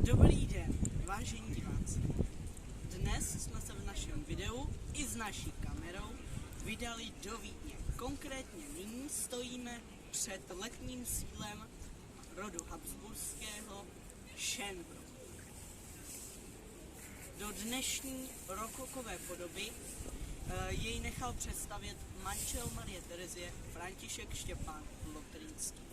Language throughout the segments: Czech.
Dobrý den, vážení diváci. Dnes jsme se v našem videu i s naší kamerou vydali do Vídně. Konkrétně nyní stojíme před letním sídlem rodu habsburského Schönbrunn. Do dnešní rokokové podoby jej nechal přestavět manžel Marie Terezie František Štěpán Lotrinský.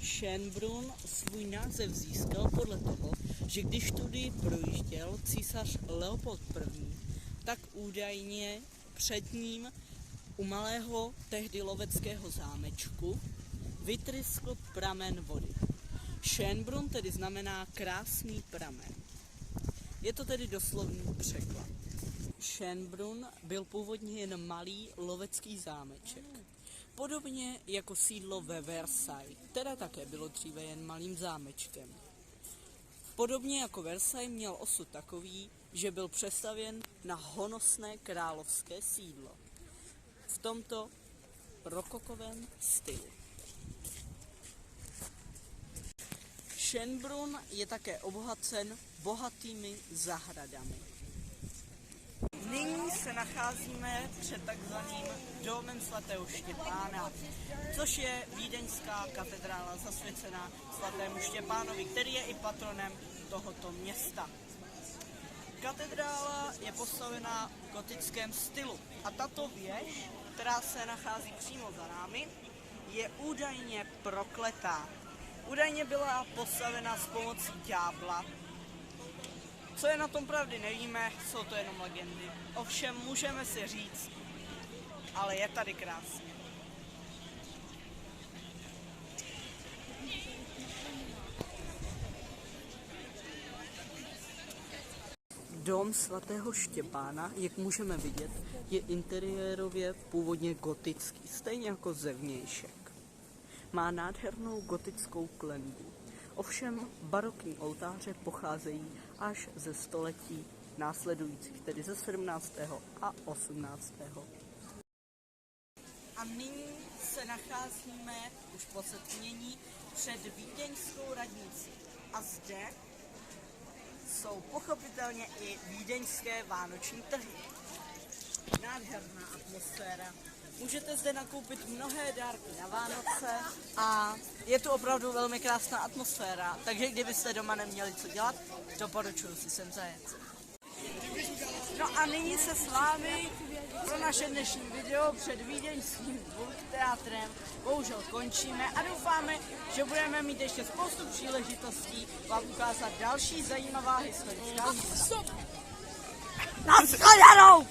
Schönbrunn svůj název získal podle toho, že když tudy projížděl císař Leopold I., tak údajně před ním u malého tehdy loveckého zámečku vytryskl pramen vody. Schönbrunn tedy znamená krásný pramen. Je to tedy doslovný překlad. Schönbrunn byl původně jen malý lovecký zámeček. Podobně jako sídlo ve Versailles, které také bylo dříve jen malým zámečkem. Podobně jako Versailles měl osud takový, že byl přestavěn na honosné královské sídlo v tomto rokokovém stylu. Schönbrunn je také obohacen bohatými zahradami. Nyní se nacházíme před takzvaným domem svatého Štěpána, což je vídeňská katedrála zasvěcená svatému Štěpánovi, který je i patronem tohoto města. Katedrála je postavená v gotickém stylu a tato věž, která se nachází přímo za námi, je údajně prokletá. Údajně byla postavena s pomocí ďábla. Co je na tom pravdy, nevíme, jsou to jenom legendy. Ovšem můžeme si říct, ale je tady krásně. Dom svatého Štěpána, jak můžeme vidět, je interiérově původně gotický, stejně jako zevnějšek. Má nádhernou gotickou klenbu. Ovšem barokní oltáře pocházejí až ze století následujících, tedy ze 17. a 18. A nyní se nacházíme už po setmění před vídeňskou radnicí. A zde jsou pochopitelně i vídeňské vánoční trhy. Nádherná atmosféra. Můžete zde nakoupit mnohé dárky na Vánoce a je tu opravdu velmi krásná atmosféra, takže kdybyste doma neměli co dělat, doporučuji si sem zajet. No a nyní se s vámi pro naše dnešní video před vídeňským teatrem bohužel končíme a doufáme, že budeme mít ještě spoustu příležitostí vám ukázat další zajímavá historická místa. Naschledanou!